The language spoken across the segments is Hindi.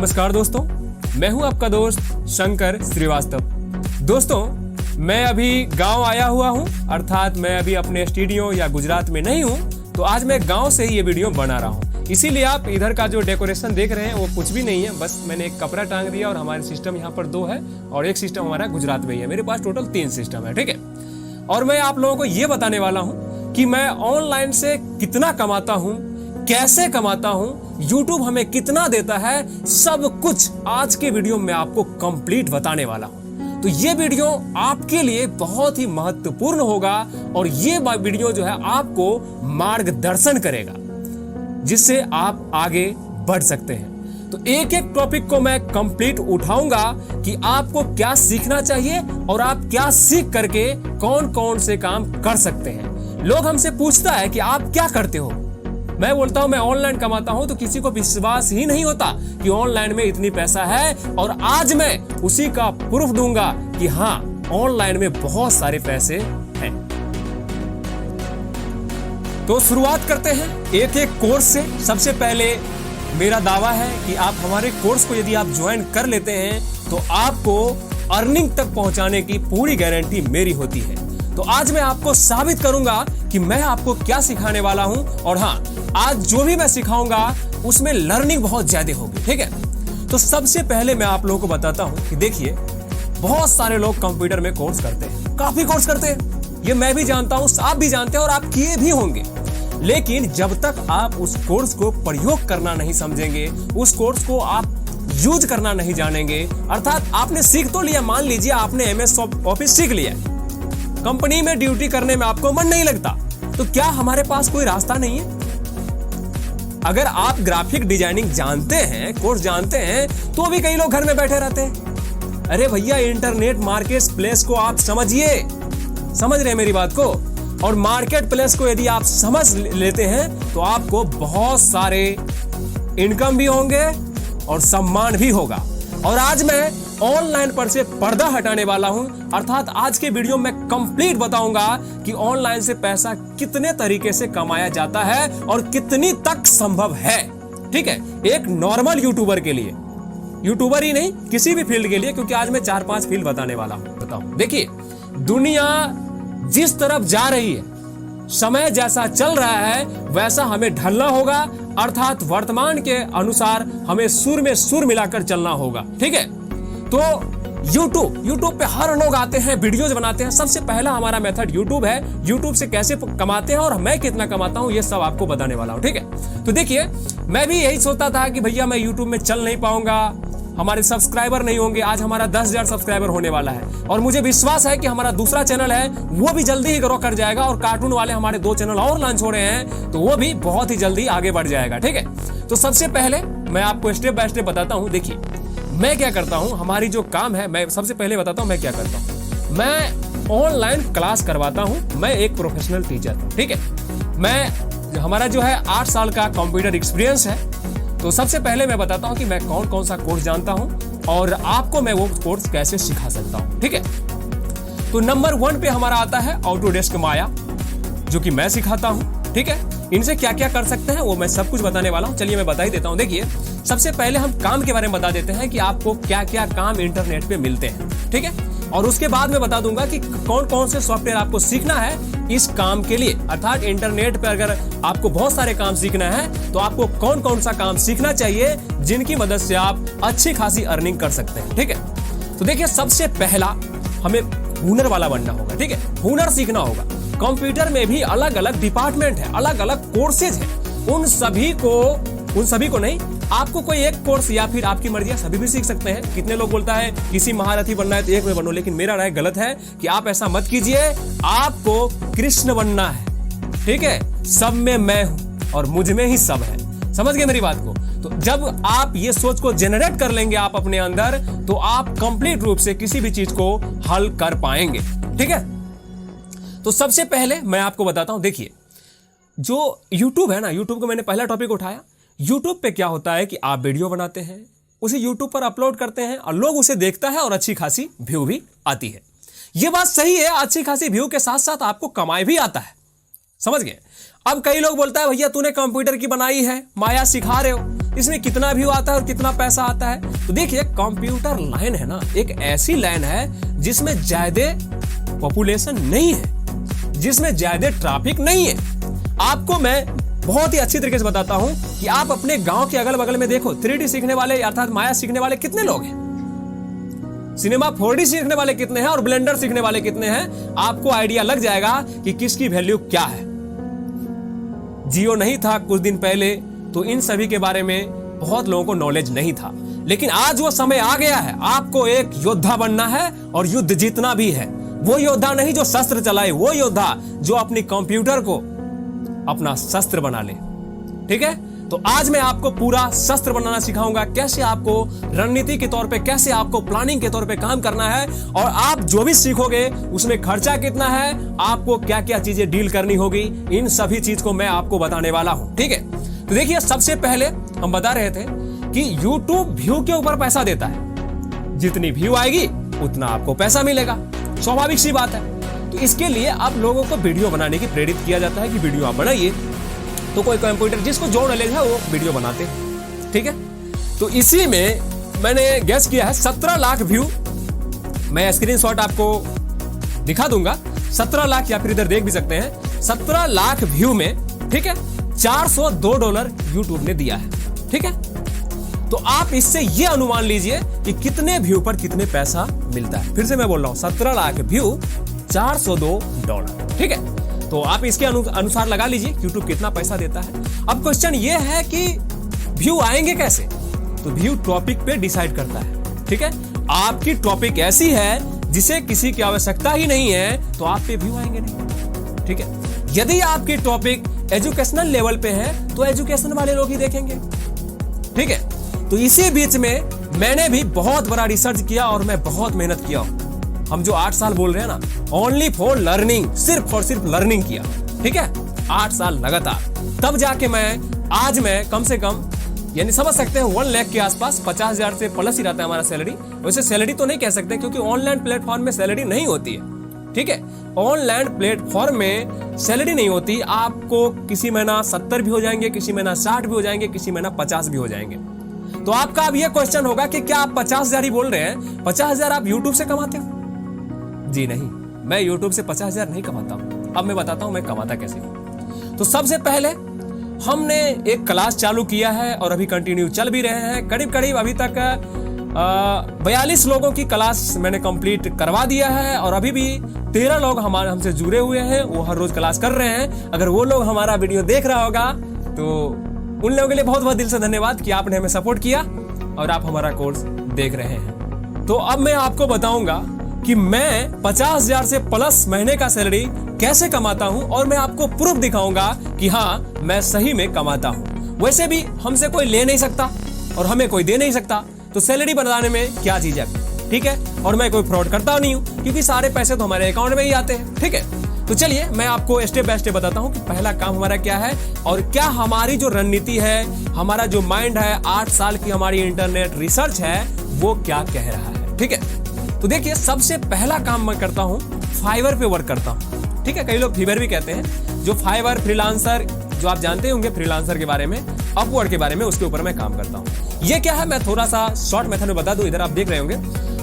नमस्कार दोस्तों, मैं हूं आपका दोस्त शंकर श्रीवास्तव। दोस्तों, मैं अभी गांव आया हुआ हूं, अर्थात मैं अभी अपने स्टूडियो या गुजरात में नहीं हूं। तो आज मैं गांव से ही ये वीडियो बना रहा हूं। इसीलिए आप इधर का जो डेकोरेशन देख रहे हैं वो कुछ भी नहीं है, बस मैंने एक कपड़ा टांग दिया और हमारे सिस्टम यहाँ पर 2 है और एक सिस्टम हमारा गुजरात में ही है। मेरे पास टोटल 3 सिस्टम है, ठीक है। और मैं आप लोगों को ये बताने वाला हूँ कि मैं ऑनलाइन से कितना कमाता हूँ, कैसे कमाता हूँ, YouTube हमें कितना देता है, सब कुछ आज के वीडियो में आपको कंप्लीट बताने वाला हूँ। तो ये वीडियो आपके लिए बहुत ही महत्वपूर्ण होगा और ये वीडियो जो है आपको मार्गदर्शन करेगा, जिससे आप आगे बढ़ सकते हैं। तो एक एक टॉपिक को मैं कंप्लीट उठाऊंगा कि आपको क्या सीखना चाहिए और आप क्या सीख करके कौन कौन से काम कर सकते हैं। लोग हमसे पूछता है कि आप क्या करते हो, मैं बोलता हूं मैं ऑनलाइन कमाता हूं, तो किसी को विश्वास ही नहीं होता कि ऑनलाइन में इतनी पैसा है। और आज मैं उसी का प्रूफ दूंगा कि हाँ, ऑनलाइन में बहुत सारे पैसे हैं। तो शुरुआत करते हैं एक एक कोर्स से। सबसे पहले मेरा दावा है कि आप हमारे कोर्स को यदि आप ज्वाइन कर लेते हैं तो आपको अर्निंग तक पहुंचाने की पूरी गारंटी मेरी होती है। तो आज मैं आपको साबित करूंगा कि मैं आपको क्या सिखाने वाला हूं। और हाँ, आज जो भी मैं सिखाऊंगा उसमें लर्निंग बहुत ज्यादा होगी, ठीक है। तो सबसे पहले मैं आप लोगों को बताता हूं कि देखिए, बहुत सारे लोग कंप्यूटर में कोर्स करते हैं, काफी कोर्स करते हैं, ये मैं भी जानता हूं, आप भी जानते हैं और आप किए भी होंगे। लेकिन जब तक आप उस कोर्स को प्रयोग करना नहीं समझेंगे, उस कोर्स को आप यूज करना नहीं जानेंगे, अर्थात आपने सीख तो लिया, मान लीजिए आपने MS ऑफिस सीख लिया, कंपनी में ड्यूटी करने में आपको मन नहीं लगता, तो क्या हमारे पास कोई रास्ता नहीं है? अगर आप ग्राफिक डिजाइनिंग जानते हैं, कोर्स जानते हैं, तो भी कई लोग घर में बैठे रहते हैं। अरे भैया, इंटरनेट मार्केट प्लेस को आप समझिए, समझ रहे हैं मेरी बात को? और मार्केट प्लेस को यदि आप समझ लेते हैं तो आपको बहुत सारे इनकम भी होंगे और सम्मान भी होगा। और आज मैं ऑनलाइन पर से पर्दा हटाने वाला हूं, अर्थात आज के वीडियो में कंप्लीट बताऊंगा कि ऑनलाइन से पैसा कितने तरीके से कमाया जाता है और कितनी तक संभव है, ठीक है। एक नॉर्मल यूट्यूबर के लिए, यूट्यूबर ही नहीं, किसी भी फील्ड के लिए, क्योंकि आज मैं 4-5 फील्ड बताने वाला हूं। बताओ, देखिए, दुनिया जिस तरफ जा रही है, समय जैसा चल रहा है, वैसा हमें ढलना होगा, अर्थात वर्तमान के अनुसार हमें सुर में सुर मिलाकर चलना होगा, ठीक है। तो YouTube पे हर लोग आते हैं, वीडियोज बनाते हैं। सबसे पहला हमारा मेथड YouTube है। YouTube से कैसे कमाते हैं और मैं कितना कमाता हूं, ये सब आपको बताने वाला हूं, ठीक है। तो देखिए, मैं भी यही सोचता था कि भैया मैं YouTube में चल नहीं पाऊंगा, हमारे सब्सक्राइबर नहीं होंगे। आज हमारा 10,000 सब्सक्राइबर होने वाला है और मुझे विश्वास है कि हमारा दूसरा चैनल है वो भी जल्दी ही ग्रो कर जाएगा और कार्टून वाले हमारे 2 चैनल और लॉन्च हो रहे हैं, तो वो भी बहुत ही जल्दी आगे बढ़ जाएगा, ठीक है। तो सबसे पहले मैं आपको स्टेप बाय स्टेप बताता हूं। देखिए, मैं क्या करता हूं, हमारी जो काम है, मैं सबसे पहले बताता हूं मैं क्या करता हूं। मैं ऑनलाइन क्लास करवाता हूं, मैं एक प्रोफेशनल टीचर हूं, ठीक है। हमारा जो है 8 साल का कंप्यूटर एक्सपीरियंस है। तो सबसे पहले मैं बताता हूं कि मैं कौन कौन सा कोर्स जानता हूं और आपको मैं वो कोर्स कैसे सिखा सकता हूं, ठीक है। तो नंबर 1 पे हमारा आता है ऑटोडेस्क माया, जो कि मैं सिखाता हूं, ठीक है। इनसे क्या क्या कर सकते हैं वो मैं सब कुछ बताने वाला हूं। चलिए मैं बता ही देता हूं। देखिए, सबसे पहले हम काम के बारे में बता देते हैं कि आपको क्या क्या काम इंटरनेट पे मिलते हैं, ठीक है। और उसके बाद मैं बता दूंगा कि कौन कौन से सॉफ्टवेयर आपको सीखना है इस काम के लिए, अर्थात इंटरनेट पे अगर आपको बहुत सारे काम सीखना है तो आपको कौन कौन सा काम सीखना चाहिए जिनकी मदद से आप अच्छी खासी अर्निंग कर सकते हैं, ठीक है। तो देखिए, सबसे पहला हमें हुनर वाला बनना होगा, ठीक है। हुनर सीखना होगा। कंप्यूटर में भी अलग अलग डिपार्टमेंट है, अलग अलग कोर्सेज है। उन सभी को नहीं, आपको कोई एक कोर्स या फिर आपकी मर्जी है, सभी भी सीख सकते हैं। कितने लोग बोलता है किसी महारथी बनना है तो एक में बनो, लेकिन मेरा राय गलत है कि आप ऐसा मत कीजिए। आपको कृष्ण बनना है, ठीक है। सब में मैं हूं और मुझ में ही सब है, समझ गए मेरी बात को? तो जब आप ये सोच को जनरेट कर लेंगे आप अपने अंदर, तो आप कंप्लीट रूप से किसी भी चीज को हल कर पाएंगे, ठीक है। तो सबसे पहले मैं आपको बताता हूं। देखिए, जो YouTube है ना, YouTube को मैंने पहला टॉपिक उठाया। YouTube पे क्या होता है कि आप वीडियो बनाते हैं, उसे YouTube पर अपलोड करते हैं और लोग उसे देखता है और अच्छी खासी व्यू भी आती है। ये बात सही है, अच्छी खासी व्यू के साथ साथ आपको कमाई भी आता है, समझ गए। अब कई लोग बोलता है भैया तूने कंप्यूटर की बनाई है, माया सिखा रहे हो, इसमें कितना व्यू आता है और कितना पैसा आता है। तो देखिए कंप्यूटर लाइन है ना, एक ऐसी लाइन है जिसमें ज्यादा पॉपुलेशन नहीं है, जिसमें ज्यादा ट्रैफिक नहीं है। आपको मैं बहुत ही अच्छी तरीके से बताता हूं कि आप अपने गांव के अगल बगल में देखो 3D सीखने वाले अर्थात माया सीखने वाले कितने लोग हैं, सिनेमा 4D सीखने वाले कितने हैं और ब्लेंडर सीखने वाले कितने हैं। आपको आइडिया लग जाएगा कि किसकी वैल्यू क्या है। जियो नहीं था कुछ दिन पहले तो इन सभी के बारे में बहुत लोगों को नॉलेज नहीं था, लेकिन आज वो समय आ गया है। आपको एक योद्धा बनना है और युद्ध जीतना भी है। वो योद्धा नहीं जो शस्त्र चलाए, वो योद्धा जो अपनी कंप्यूटर को अपना शस्त्र बना ले। ठीक है, तो आज मैं आपको पूरा शस्त्र बनाना सिखाऊंगा, कैसे आपको रणनीति के तौर पे, कैसे आपको प्लानिंग के तौर पे काम करना है, और आप जो भी सीखोगे उसमें खर्चा कितना है, आपको क्या क्या चीजें डील करनी होगी, इन सभी चीज को मैं आपको बताने वाला हूं। ठीक है, तो देखिए सबसे पहले हम बता रहे थे कि YouTube व्यू के ऊपर पैसा देता है, जितनी व्यू आएगी उतना आपको पैसा मिलेगा, स्वाभाविक सी बात है। तो इसके लिए आप लोगों को वीडियो बनाने की प्रेरित किया जाता है कि वीडियो आप बनाइए। तो कोई कंप्यूटर जिसको जो नॉलेज है वो वीडियो बनाते हैं। ठीक है, तो इसी में मैंने गेस किया है 17 लाख व्यू। मैं स्क्रीनशॉट आपको दिखा दूंगा, 17 लाख, या फिर इधर देख भी सकते हैं 17 लाख व्यू में। ठीक है, $402 YouTube ने दिया है। ठीक है, तो आप इससे ये अनुमान लीजिए कि कितने व्यू पर कितने पैसा मिलता है। फिर से मैं बोल रहा हूं 17 लाख व्यू $402। ठीक है, तो आप इसके अनुसार लगा लीजिए YouTube कितना पैसा देता है। अब क्वेश्चन ये है कि व्यू आएंगे कैसे, तो व्यू टॉपिक पे डिसाइड करता है। ठीक है, आपकी टॉपिक ऐसी है जिसे किसी की आवश्यकता ही नहीं है तो आप पे व्यू आएंगे नहीं। ठीक है, यदि आपकी टॉपिक एजुकेशनल लेवल पे है तो एजुकेशन वाले लोग ही देखेंगे। ठीक है, तो इसी बीच में मैंने भी बहुत बड़ा रिसर्च किया और मैं बहुत मेहनत किया। हम जो 8 साल बोल रहे हैं ना, ओनली फॉर लर्निंग, सिर्फ और सिर्फ लर्निंग किया। ठीक है, 8 साल लगातार, तब जाके आज मैं कम से कम, यानी समझ सकते हैं 1 लाख के आसपास, 50,000 से प्लस ही रहता है हमारा सैलरी। वैसे सैलरी तो नहीं कह सकते क्योंकि ऑनलाइन प्लेटफॉर्म में सैलरी नहीं होती है। ठीक है, ऑनलाइन प्लेटफॉर्म में सैलरी नहीं होती। आपको किसी महीना 70 भी हो जाएंगे, किसी महीना 60 भी हो जाएंगे, किसी महीना 50 भी हो जाएंगे। तो आपका अब यह क्वेश्चन होगा कि क्या आप 50,000 ही बोल रहे हैं, 50,000 आप यूट्यूब से कमाते हो? जी नहीं, मैं YouTube से 50,000 नहीं कमाता हूं। अब मैं बताता हूं मैं कमाता कैसे हूं। तो सबसे पहले हमने एक क्लास चालू किया है और अभी कंटिन्यू चल भी रहे हैं। करीब करीब अभी तक 42 लोगों की क्लास मैंने कंप्लीट करवा दिया है और अभी भी 13 लोग हमसे जुड़े हुए हैं, वो हर रोज क्लास कर रहे हैं। अगर वो लोग हमारा वीडियो देख रहा होगा तो उन लोगों के लिए बहुत बहुत दिल से धन्यवाद कि आपने हमें सपोर्ट किया और आप हमारा कोर्स देख रहे हैं। तो अब मैं आपको बताऊंगा कि मैं 50,000 से प्लस महीने का सैलरी कैसे कमाता हूं और मैं आपको प्रूफ दिखाऊंगा कि हाँ मैं सही में कमाता हूं। वैसे भी हमसे कोई ले नहीं सकता और हमें कोई दे नहीं सकता, तो सैलरी बनाने में क्या चीज है। ठीक है, और मैं कोई फ्रॉड करता नहीं हूं क्योंकि सारे पैसे तो हमारे अकाउंट में ही आते हैं। ठीक है, तो चलिए मैं आपको स्टेप बाय स्टेप बताता हूं कि पहला काम हमारा क्या है और क्या हमारी जो रणनीति है, हमारा जो माइंड है, 8 साल की हमारी इंटरनेट रिसर्च है, वो क्या कह रहा है। ठीक है, तो देखिए सबसे पहला काम मैं करता हूं, फाइवर पे वर्क करता हूं। ठीक है, कई लोग फीवर भी कहते हैं। जो फाइवर फ्रीलांसर, जो आप जानते होंगे फ्रीलांसर के बारे में, अपवर्ड के बारे में, उसके ऊपर मैं काम करता हूं। ये क्या है मैं थोड़ा सा शॉर्ट मेथड में बता दूं, इधर आप देख रहे होंगे।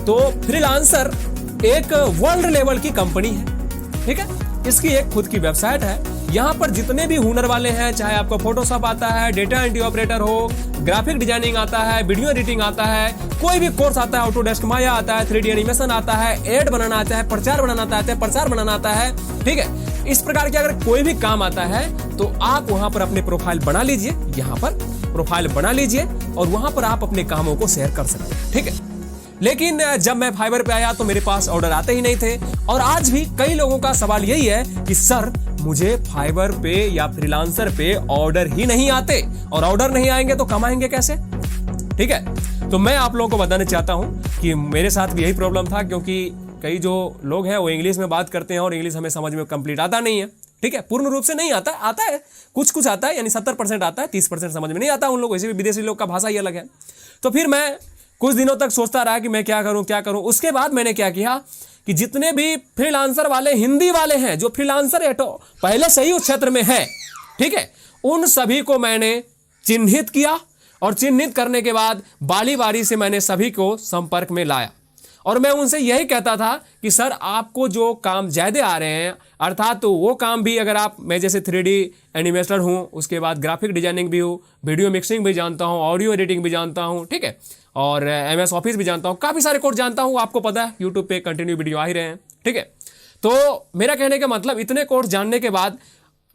तो फ्रीलांसर एक वर्ल्ड लेवल की कंपनी है। ठीक है, इसकी एक खुद की वेबसाइट है। यहाँ पर जितने भी हुनर वाले हैं, चाहे आपको फोटोशॉप आता है, डेटा एंट्री ऑपरेटर हो, ग्राफिक डिजाइनिंग आता है, वीडियो एडिटिंग आता है, कोई भी कोर्स आता है, ऑटोडेस्क माया आता है, 3D एनिमेशन आता है, एड बनाना आता है, प्रचार बनाना आता है, प्रसार बनाना आता है। ठीक है, इस प्रकार के अगर कोई भी काम आता है तो आप वहां पर अपने प्रोफाइल बना लीजिए, यहाँ पर प्रोफाइल बना लीजिए और वहां पर आप अपने कामों को शेयर कर सकते हैं। ठीक है, लेकिन जब मैं फाइवर पे आया तो मेरे पास ऑर्डर आते ही नहीं थे और आज भी कई लोगों का सवाल यही है कि सर मुझे फाइवर पे या फ्रीलांसर पे ऑर्डर ही नहीं आते और ऑर्डर नहीं आएंगे तो कमाएंगे कैसे। ठीक है, तो मैं आप लोगों को बताना चाहता हूं कि मेरे साथ भी यही प्रॉब्लम था, क्योंकि कई जो लोग हैं वो इंग्लिश में बात करते हैं और इंग्लिश हमें समझ में कंप्लीट आता नहीं है। ठीक है, पूर्ण रूप से नहीं आता, आता है कुछ आता है, यानी 70% आता है, 30% समझ में नहीं आता उन लोग। वैसे भी विदेशी लोग का भाषा ही अलग है। तो फिर मैं कुछ दिनों तक सोचता रहा कि मैं क्या करूं। उसके बाद मैंने क्या किया कि जितने भी फ्रीलांसर वाले हिंदी वाले हैं, जो फ्रीलांसर पहले से ही उस क्षेत्र में है, ठीक है, उन सभी को मैंने चिन्हित किया और चिन्हित करने के बाद बारी बारी से मैंने सभी को संपर्क में लाया और मैं उनसे यही कहता था कि सर आपको जो काम ज़्यादा आ रहे हैं, अर्थात तो वो काम भी अगर आप, मैं जैसे 3D एनिमेटर हूँ, उसके बाद ग्राफिक डिजाइनिंग भी हूँ, वीडियो मिक्सिंग भी जानता हूँ, ऑडियो एडिटिंग भी जानता हूँ, ठीक है, और MS ऑफिस भी जानता हूँ, काफ़ी सारे कोर्स जानता हूँ, आपको पता है यूट्यूब पे कंटिन्यू वीडियो आ ही रहे हैं, ठीक है। तो मेरा कहने का मतलब इतने कोर्स जानने के बाद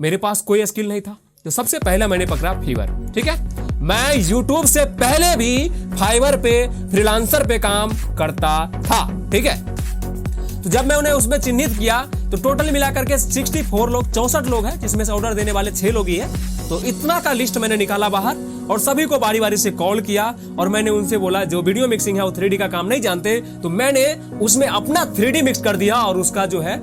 मेरे पास कोई स्किल नहीं था, तो सबसे पहले मैंने पकड़ा फीवर, ठीक है। मैं YouTube से पहले भी फाइवर पे फ्रीलांसर पे काम करता था, ठीक है। तो जब मैं उन्हें उसमें चिन्हित किया तो टोटल मिलाकर के 64 लोग हैं, जिसमें से ऑर्डर देने वाले 6 लोग ही है। तो इतना का लिस्ट मैंने निकाला बाहर और सभी को बारी बारी से कॉल किया और मैंने उनसे बोला जो वीडियो मिक्सिंग है वो 3D का काम नहीं जानते, तो मैंने उसमें अपना 3D मिक्स कर दिया और उसका जो है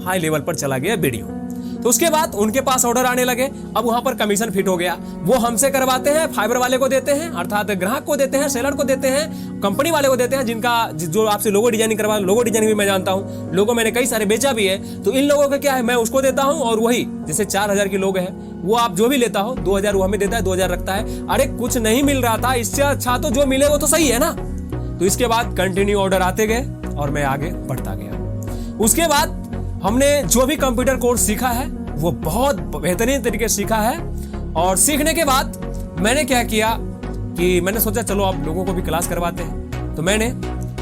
हाई लेवल पर चला गया वीडियो। तो उसके बाद उनके पास ऑर्डर आने लगे, अब वहां पर कमीशन फिट हो गया, वो हमसे करवाते हैं, फाइबर वाले को देते हैं, अर्थात ग्राहक को देते हैं, सेलर को देते हैं, कंपनी वाले को देते हैं, जिनका जो आपसे लोगो डिजाइनिंग करवा, लोगो डिजाइनिंग भी मैं जानता हूँ, लोगो मैंने कई सारे बेचा भी है। तो इन लोगों का क्या है, मैं उसको देता हूँ और वही जैसे 4000 की लोग है वो आप जो भी लेता हो 2000 वो हमें देता है, 2000 रखता है। अरे कुछ नहीं मिल रहा था, इससे अच्छा तो जो मिले वो तो सही है ना। तो इसके बाद कंटिन्यू ऑर्डर आते गए और मैं आगे बढ़ता गया। उसके बाद हमने जो भी कंप्यूटर कोर्स सीखा है वो बहुत बेहतरीन तरीके से सीखा है और सीखने के बाद मैंने क्या किया कि मैंने सोचा चलो आप लोगों को भी क्लास करवाते हैं। तो मैंने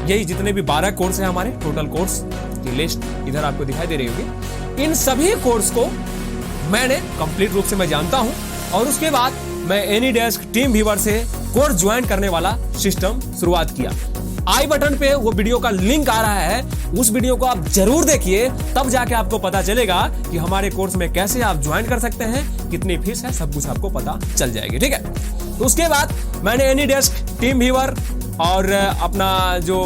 यही जितने भी 12 कोर्स हैं हमारे टोटल कोर्स की लिस्ट इधर आपको दिखाई दे रही होगी, इन सभी कोर्स को मैंने कंप्लीट रूप से मैं जानता हूं और उसके बाद मैं एनीडेस्क टीम व्यूअर से कोर्स ज्वाइन करने वाला सिस्टम शुरुआत किया। आई बटन पे वो वीडियो का लिंक आ रहा है, उस वीडियो को आप जरूर देखिए, तब जाके आपको पता चलेगा कि हमारे कोर्स में कैसे आप ज्वाइन कर सकते हैं, कितनी फीस है, सब कुछ आपको पता चल जाएगी, ठीक है। तो उसके बाद मैंने एनीडेस्क टीम व्यूअर और अपना जो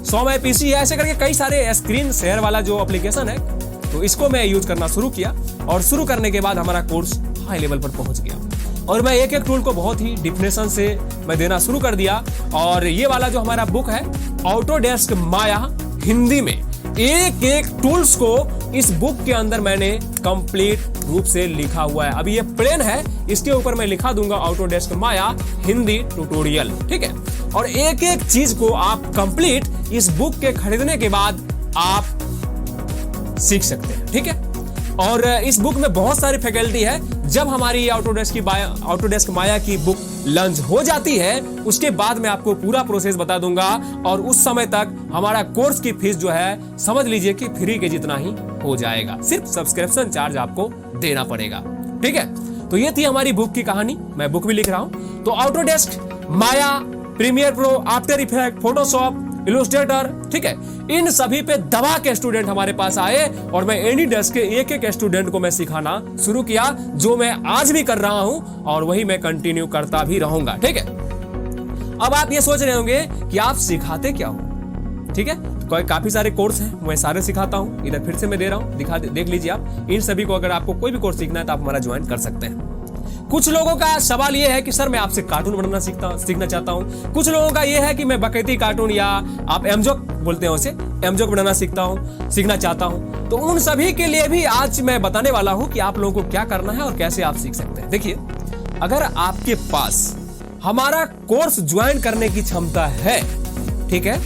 100 My PC है, ऐसे करके कई सारे स्क्रीन शेयर वाला जो एप्लीकेशन है, तो इसको मैं यूज करना शुरू किया और शुरू करने के बाद हमारा कोर्स हाई लेवल पर पहुंच गया और मैं एक एक टूल को बहुत ही डिफिनेशन से मैं देना शुरू कर दिया। और ये वाला जो हमारा बुक है ऑटोडेस्क माया हिंदी में, एक एक टूल्स को इस बुक के अंदर मैंने कंप्लीट रूप से लिखा हुआ है। अभी ये प्लेन है, इसके ऊपर मैं लिखा दूंगा ऑटोडेस्क माया हिंदी ट्यूटोरियल, ठीक है। और एक एक चीज को आप कंप्लीट इस बुक के खरीदने के बाद आप सीख सकते हैं, ठीक है। और इस बुक में बहुत सारी फैकल्टी है। जब हमारी ऑटोडेस्क माया की बुक लॉन्च हो जाती है उसके बाद मैं आपको पूरा प्रोसेस बता दूंगा और उस समय तक हमारा कोर्स की फीस जो है समझ लीजिए कि फ्री के जितना ही हो जाएगा, सिर्फ सब्सक्रिप्शन चार्ज आपको देना पड़ेगा, ठीक है। तो ये थी हमारी बुक की कहानी, मैं बुक भी लिख रहा हूं। तो Autodesk Maya, premiere pro, after effect, Photoshop, Illustrator, ठीक है, इन सभी पे दबा के स्टूडेंट हमारे पास आए और मैं एनीडेस्क के एक एक स्टूडेंट को मैं सिखाना शुरू किया, जो मैं आज भी कर रहा हूं और वही मैं कंटिन्यू करता भी रहूंगा, ठीक है। अब आप ये सोच रहे होंगे कि आप सिखाते क्या हो, ठीक है। तो काफी सारे कोर्स हैं, मैं सारे सिखाता हूं, इधर फिर से मैं दे रहा हूं, देख लीजिए आप। इन सभी को अगर आपको कोई भी कोर्स सीखना है तो आप हमारा ज्वाइन कर सकते हैं। कुछ लोगों का सवाल यह है कि सर मैं आपसे कार्टून बनाना सीखना चाहता हूं। कुछ लोगों का यह है कि मैं बकैती कार्टून या आप एमजोक बोलते हैं उसे, एमजोक बनाना सीखना चाहता हूं। तो उन सभी के लिए भी आज मैं बताने वाला हूं कि आप लोगों को क्या करना है और कैसे आप सीख सकते हैं। देखिए, अगर आपके पास हमारा कोर्स ज्वाइन करने की क्षमता है, ठीक है,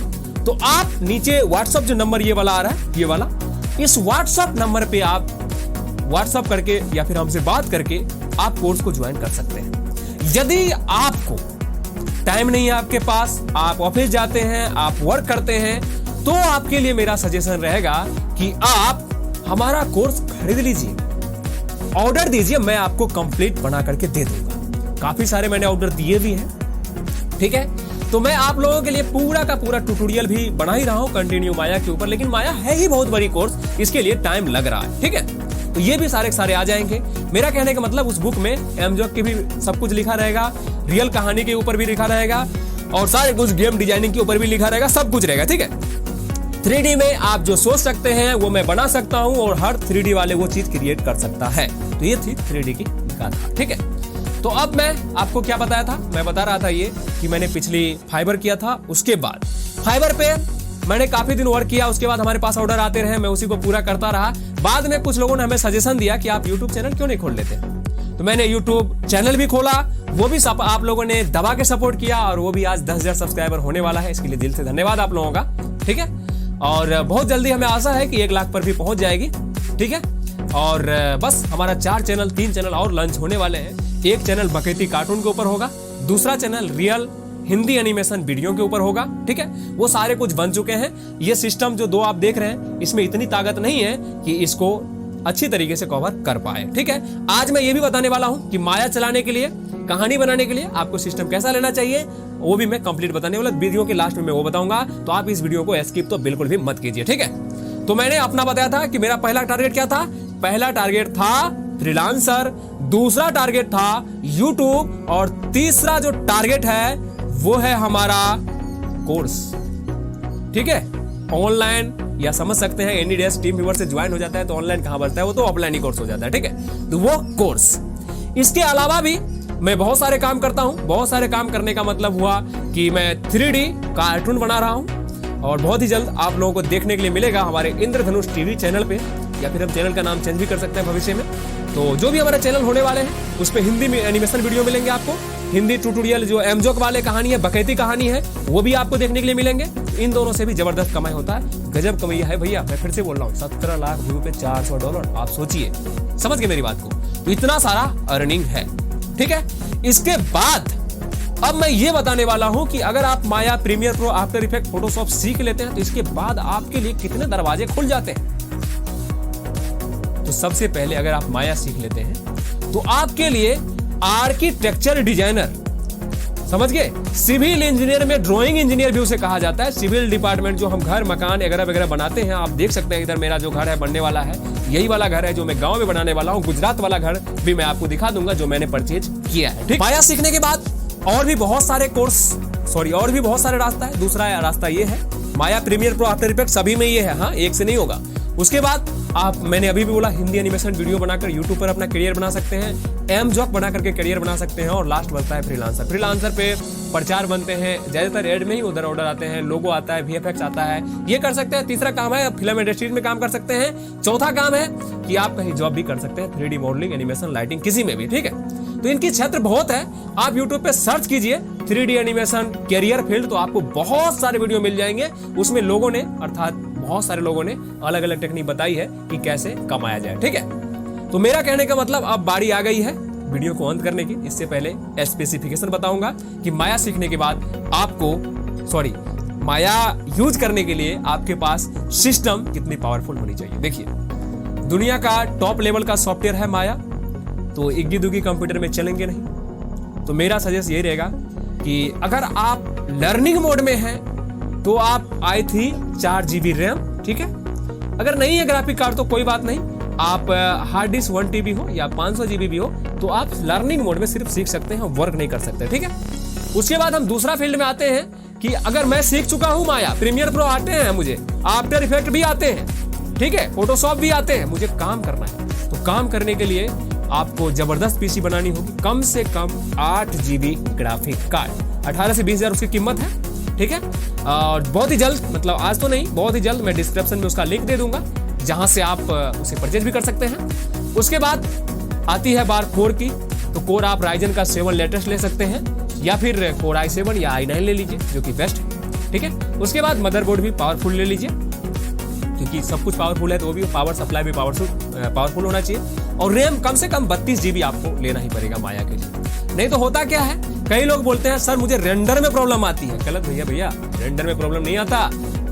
तो आप नीचे व्हाट्सएप जो नंबर ये वाला आ रहा है, ये वाला, इस व्हाट्सएप नंबर पे आप व्हाट्सएप करके या फिर हमसे बात करके आप कोर्स को ज्वाइन कर सकते हैं। यदि आपको टाइम नहीं है, आपके पास, आप ऑफिस जाते हैं, आप वर्क करते हैं, तो आपके लिए मेरा सजेशन रहेगा कि आप हमारा कोर्स खरीद लीजिए, ऑर्डर दीजिए, मैं आपको कंप्लीट बना करके दे दूंगा। काफी सारे मैंने ऑर्डर दिए भी हैं, ठीक है। तो मैं आप लोगों के लिए पूरा का पूरा ट्यूटोरियल भी बना ही रहा हूं कंटिन्यू माया के ऊपर, लेकिन माया है ही बहुत बड़ी कोर्स, इसके लिए टाइम लग रहा है, ठीक है। तो ये भी सारे आ जाएंगे। मेरा कहने का मतलब उस बुक में एमजोक की भी सब कुछ लिखा रहेगा, रियल कहानी के ऊपर भी लिखा रहेगा और सारे कुछ गेम डिजाइनिंग के ऊपर भी लिखा रहेगा, सब कुछ रहेगा, ठीक है। 3D में आप जो सोच सकते हैं वो मैं बना सकता हूं और हर 3D वाले वो चीज क्रिएट कर सकता है। तो ये थी 3D की गाथा, ठीक है। तो अब मैं आपको क्या बताया था, मैं बता रहा था ये कि मैंने पिछली फाइबर किया था, उसके बाद फाइबर पे मैंने काफी दिन वर्क किया, उसके बाद हमारे पास ऑर्डर आते रहे, मैं उसी को पूरा करता रहा। बाद में कुछ लोगों ने हमें सजेशन दिया कि आप YouTube चैनल क्यों नहीं खोल लेते, तो मैंने YouTube चैनल भी खोला, वो भी आप लोगों ने दबा के सपोर्ट किया और वो भी आज 10,000 सब्सक्राइबर होने वाला है। इसके लिए दिल से धन्यवाद आप लोगों का। ठीक है, और बहुत जल्दी हमें आशा है कि 1 लाख पर भी पहुंच जाएगी। ठीक है, और बस हमारा 3 चैनल और लॉन्च होने वाले हैं। एक चैनल बकैती कार्टून के ऊपर होगा, दूसरा channel real Hindi animation video के ऊपर होगा। ठीक है, वो सारे कुछ बन चुके हैं। ये सिस्टम जो 2 आप देख रहे हैं, इसमें इतनी ताकत नहीं है कि इसको अच्छी तरीके से कवर कर पाए। ठीक है, आज मैं ये भी बताने वाला हूं कि माया चलाने के लिए, कहानी बनाने के लिए आपको सिस्टम कैसा लेना चाहिए, वो भी मैं कंप्लीट बताने वाला। वीडियो के लास्ट में मैं वो बताऊंगा, तो आप इस वीडियो को स्किप तो बिल्कुल भी मत कीजिए। ठीक है, तो मैंने अपना बताया था कि मेरा पहला टारगेट क्या था। पहला टारगेट था फ्रीलांसर, दूसरा टारगेट था यूट्यूब, और तीसरा जो टारगेट है वो है हमारा कोर्स। ठीक है, ऑनलाइन, या समझ सकते हैं एनी डेज टीम व्यूअर से ज्वाइन हो जाता है तो ऑनलाइन कहां बचता है, वो तो ऑफलाइन ही कोर्स हो जाता है। ठीक है, तो वो कोर्स। इसके अलावा भी मैं बहुत सारे काम करता हूं। बहुत सारे काम करने का मतलब हुआ कि मैं 3D कार्टून बना रहा हूं, और बहुत ही जल्द आप लोगों को देखने के लिए मिलेगा हमारे इंद्रधनुष टीवी चैनल पे, या फिर हम चैनल का नाम चेंज भी कर सकते हैं भविष्य में। तो जो भी हमारे चैनल होने वाले हैं उस पे हिंदी में एनिमेशन वीडियो मिलेंगे आपको। हिंदी ट्यूटोरियल जो एमजोक वाले कहानी है, बकैती कहानी है, वो भी आपको देखने के लिए मिलेंगे। इन दोनों से भी जबरदस्त कमाई होता है, गजब कमाई है भैया। मैं फिर से बोल रहा हूँ, 17 लाख व्यू पे $400। आप सोचिए, समझ गए मेरी बात को? तो इतना सारा अर्निंग है। ठीक है, इसके बाद अब मैं ये बताने वाला हूं कि अगर आप Maya, premiere pro, after effect, Photoshop सीख लेते हैं तो इसके बाद आपके लिए कितने दरवाजे खुल जाते हैं। तो सबसे पहले अगर आप माया सीख लेते हैं तो आपके लिए आर्किटेक्चर डिजाइनर, समझ गए, सिविल इंजीनियर में ड्राइंग इंजीनियर भी उसे कहा जाता है। सिविल डिपार्टमेंट जो हम घर, मकान वगैरह वगैरह बनाते हैं, आप देख सकते हैं इधर मेरा जो घर है बनने वाला है, यही वाला घर है जो मैं गांव में बनाने वाला हूं। गुजरात वाला घर भी मैं आपको दिखा दूंगा जो मैंने परचेज किया है। ठीक, माया सीखने के बाद और भी बहुत सारे और भी बहुत सारे रास्ता है। दूसरा रास्ता ये है, माया, प्रीमियर प्रो, आफ्टर इफेक्ट सभी में ये है। हाँ, एक से नहीं होगा। उसके बाद आप, मैंने अभी भी बोला, हिंदी एनिमेशन वीडियो बनाकर यूट्यूब पर अपना करियर बना सकते हैं, एमजॉक बना करके करियर बना सकते हैं, और लास्ट बनता है फ्रीलांसर पे प्रचार बनते हैं, ज्यादातर एड में ही उधर ऑर्डर आते हैं, लोगो आता है, VFX आता है, ये कर सकते हैं। तीसरा काम है फिल्म इंडस्ट्री में काम कर सकते हैं। चौथा काम है कि आप कहीं जॉब भी कर सकते हैं, 3D मॉडलिंग, एनिमेशन, लाइटिंग, किसी में भी। ठीक है, तो इनकी क्षेत्र बहुत है। आप यूट्यूब पे सर्च कीजिए 3D एनिमेशन कैरियर फील्ड, तो आपको बहुत सारे वीडियो मिल जाएंगे। उसमें लोगों ने, अर्थात बहुत सारे लोगों ने अलग अलग टेक्निक बताई है कि कैसे कमाया जाए। ठीक है, तो मेरा कहने का मतलब अब बारी आ गई है वीडियो को अंत करने की। इससे पहले स्पेसिफिकेशन बताऊंगा कि माया सीखने के बाद आपको, माया यूज करने के लिए आपके पास सिस्टम कितनी पावरफुल होनी चाहिए। देखिए, दुनिया का टॉप लेवल का सॉफ्टवेयर है माया, तो इग्गी दुगी कंप्यूटर में चलेंगे नहीं। तो मेरा सजेस्ट यही रहेगा कि अगर आप लर्निंग मोड में हैं तो आप i3 4GB रैम, ठीक है, अगर नहीं है ग्राफिक कार्ड तो कोई बात नहीं, आप हार्ड डिस्क 1 TB हो या 500GB भी हो, तो आप लर्निंग मोड में सिर्फ सीख सकते हैं, वर्क नहीं कर सकते। ठीक है, उसके बाद हम दूसरा फील्ड में आते हैं कि अगर मैं सीख चुका हूं माया, प्रीमियर प्रो आते हैं मुझे, आफ्टर इफेक्ट भी आते हैं, ठीक है, फोटोशॉप भी आते हैं, मुझे काम करना है। तो काम करने के लिए आपको जबरदस्त पीसी बनानी होगी, कम से कम 8GB ग्राफिक कार्ड, 18 से 20 हजार उसकी कीमत है। ठीक है, और बहुत ही जल्द, मतलब आज तो नहीं, बहुत ही जल्द मैं डिस्क्रिप्शन में उसका लिंक दे दूंगा, जहां से आप उसे परचेज भी कर सकते हैं। उसके बाद आती है बार कोर की, तो कोर आप राइजन का 7 लेटेस्ट ले सकते हैं, या फिर कोर i7 या i9 ले लीजिए, जो कि बेस्ट है। ठीक है, उसके बाद मदरबोर्ड भी पावरफुल ले लीजिए, क्योंकि सब कुछ पावरफुल है तो वो भी पावर सप्लाई भी पावरफुल होना चाहिए। और रैम कम से कम 32GB आपको लेना ही पड़ेगा माया के लिए। नहीं तो होता क्या है, कई लोग बोलते हैं सर मुझे रेंडर में प्रॉब्लम आती है। गलत भैया, रेंडर में प्रॉब्लम नहीं आता,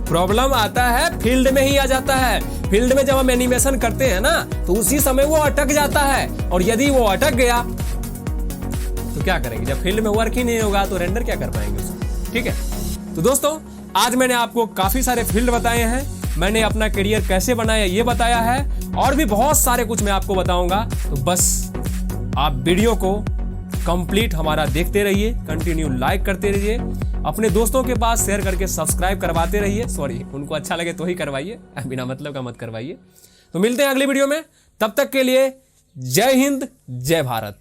प्रॉब्लम आता है फील्ड में ही आ जाता है। फील्ड में जब हम एनिमेशन करते हैं ना, तो उसी समय वो अटक जाता है, और यदि वो अटक गया तो क्या करेंगे? जब फील्ड में वर्क ही नहीं होगा तो रेंडर क्या कर पाएंगे उसको। ठीक है, तो दोस्तों आज मैंने आपको काफी सारे फील्ड बताए हैं, मैंने अपना करियर कैसे बनाया ये बताया है, और भी बहुत सारे कुछ मैं आपको बताऊंगा। तो बस आप वीडियो को कंप्लीट हमारा देखते रहिए, कंटिन्यू लाइक करते रहिए, अपने दोस्तों के पास शेयर करके सब्सक्राइब करवाते रहिए। उनको अच्छा लगे तो ही करवाइए, बिना मतलब का मत करवाइए। तो मिलते हैं अगली वीडियो में, तब तक के लिए जय हिंद, जय भारत।